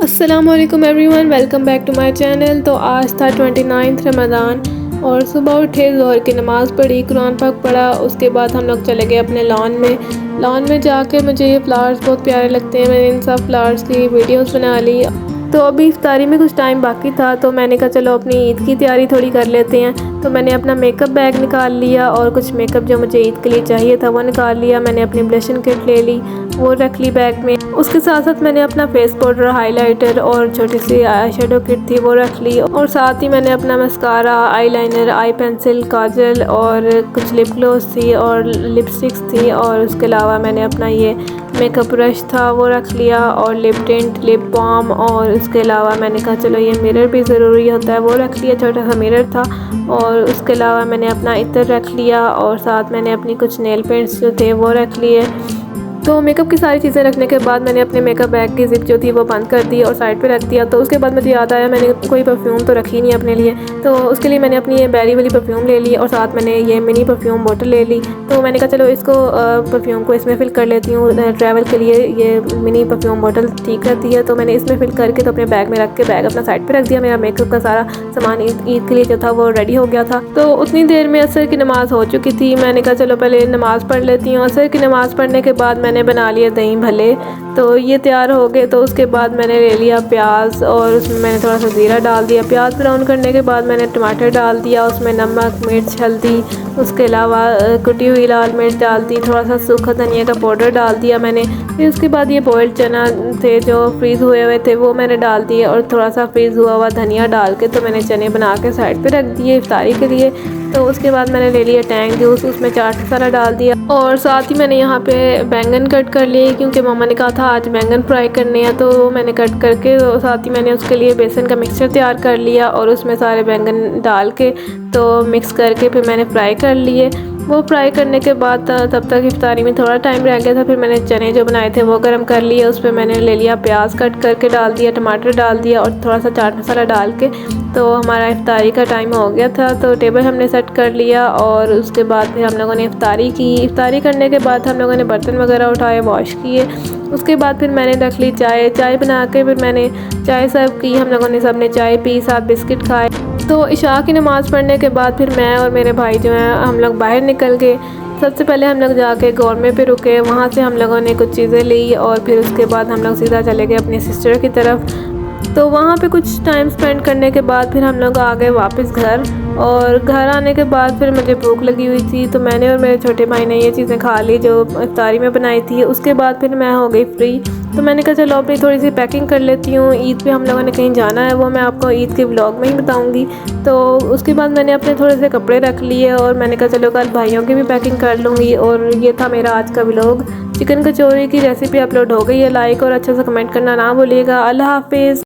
अस्सलाम वालेकुम everyone, welcome back to my channel. तो आज था 29 रमज़ान और सुबह उठे, ज़ोहर की नमाज़ पढ़ी, कुरान पाक पढ़ा। उसके बाद हम लोग चले गए अपने लॉन में जाके मुझे ये फ्लावर्स बहुत प्यारे लगते हैं। मैंने इन सब फ्लावर्स की वीडियोस बना ली। तो अभी इफ्तारी में कुछ टाइम बाकी था तो मैंने कहा चलो अपनी ईद की तैयारी थोड़ी कर लेते हैं। तो मैंने अपना मेकअप बैग निकाल लिया और कुछ मेकअप जो मुझे ईद के लिए चाहिए था वो निकाल लिया। मैंने अपनी ब्लशिंग किट ले ली, वो रख ली बैग में। उसके साथ साथ मैंने अपना फेस पाउडर, हाइलाइटर और छोटी सी आई शेडो किट थी वो रख ली। और साथ ही मैंने अपना मस्कारा, आईलाइनर, आई पेंसिल, काजल और कुछ लिप ग्लोस थी और लिपस्टिक्स थी। और उसके अलावा मैंने अपना ये मेकअप ब्रश था वो रख लिया और लिप टिंट, लिप बाम। और उसके अलावा मैंने कहा चलो ये मिरर भी ज़रूरी होता है, वो रख लिया, छोटा सा मिरर था। और उसके अलावा मैंने अपना इत्र रख लिया और साथ मैंने अपनी कुछ नेल पेंट्स जो थे वो रख लिए। तो मेकअप की सारी चीज़ें रखने के बाद मैंने अपने मेकअप बैग की जिप जो थी वो बंद कर दी और साइड पे रख दिया। तो उसके बाद मुझे याद आया मैंने कोई परफ्यूम तो रखी नहीं अपने लिए, तो उसके लिए मैंने अपनी ये बैरी वाली परफ्यूम ले ली और साथ मैंने ये मिनी परफ्यूम बोतल ले ली। तो मैंने कहा चलो इसको परफ्यूम को इसमें फ़िल कर लेती हूँ, ट्रैवल के लिए ये मिनी परफ्यूम बोतल ठीक रहती है। तो मैंने इसमें फ़िल करके तो अपने बैग में रख के बैग अपना साइड पर रख दिया। मेरा मेकअप का सारा सामान ईद के लिए जो था वो रेडी हो गया था। तो उतनी देर में असर की नमाज़ हो चुकी थी। मैंने कहा चलो पहले नमाज़ पढ़ लेती हूँ। असर की नमाज़ पढ़ने के बाद मैंने बना लिया दही भले। तो ये तैयार हो गए। तो उसके बाद मैंने ले लिया प्याज और उसमें मैंने थोड़ा सा ज़ीरा डाल दिया। प्याज ब्राउन करने के बाद मैंने टमाटर डाल दिया, उसमें नमक, मिर्च, हल्दी, उसके अलावा कुटी हुई लाल मिर्च डाल दी, थोड़ा सा सूखा धनिया का पाउडर डाल दिया मैंने। फिर उसके बाद ये बॉयल्ड चना थे जो फ्रीज़ हुए हुए थे वो मैंने डाल दिए और थोड़ा सा फ्रीज़ हुआ हुआ धनिया डाल के तो मैंने चने बना के साइड पे रख दिए इफ्तारी के लिए। तो उसके बाद मैंने ले लिया टैंग जूस, उसमें चाट मसाला डाल दिया और साथ ही मैंने यहाँ पे बैंगन कट कर लिए क्योंकि मम्मा ने कहा था आज बैंगन फ्राई करने हैं। तो मैंने कट करके साथ ही मैंने उसके लिए बेसन का मिक्सचर तैयार कर लिया और उसमें सारे बैंगन डाल के तो मिक्स करके फिर मैंने फ्राई कर लिए। वो फ्राई करने के बाद तब तक इफ्तारी में थोड़ा टाइम रह गया था। फिर मैंने चने जो बनाए थे वो गर्म कर लिए, उस पर मैंने ले लिया प्याज कट करके डाल दिया, टमाटर डाल दिया और थोड़ा सा चाट मसाला डाल के तो हमारा इफ्तारी का टाइम हो गया था। तो टेबल हमने सेट कर लिया और उसके बाद फिर हम लोगों ने इफ्तारी की। इफ्तारी करने के बाद हम लोगों ने बर्तन वगैरह उठाए, वॉश किए। उसके बाद फिर मैंने रख ली चाय बना के फिर मैंने चाय सर्व की। हम लोगों ने सब ने चाय पी, साथ बिस्किट खाए। तो इशा की नमाज़ पढ़ने के बाद फिर मैं और मेरे भाई जो हैं हम लोग बाहर निकल गए। सबसे पहले हम लोग जाके गौरमे पे रुके, वहाँ से हम लोगों ने कुछ चीज़ें ली और फिर उसके बाद हम लोग सीधा चले गए अपनी सिस्टर की तरफ। तो वहाँ पे कुछ टाइम स्पेंड करने के बाद फिर हम लोग आ गए वापस घर। और घर आने के बाद फिर मुझे भूख लगी हुई थी तो मैंने और मेरे छोटे भाई ने ये चीज़ें खा ली जो इफ्तारी में बनाई थी। उसके बाद फिर मैं हो गई फ्री। तो मैंने कहा चलो अपनी थोड़ी सी पैकिंग कर लेती हूँ, ईद पे हम लोगों ने कहीं जाना है, वो मैं आपको ईद के व्लॉग में ही बताऊँगी। तो उसके बाद मैंने अपने थोड़े से कपड़े रख लिए और मैंने कहा चलो कल भाइयों की भी पैकिंग कर लूँगी। और ये था मेरा आज का व्लॉग। चिकन कचौरी की रेसिपी अपलोड हो गई है। लाइक और अच्छा सा कमेंट करना ना भूलिएगा। अल्लाह हाफिज़।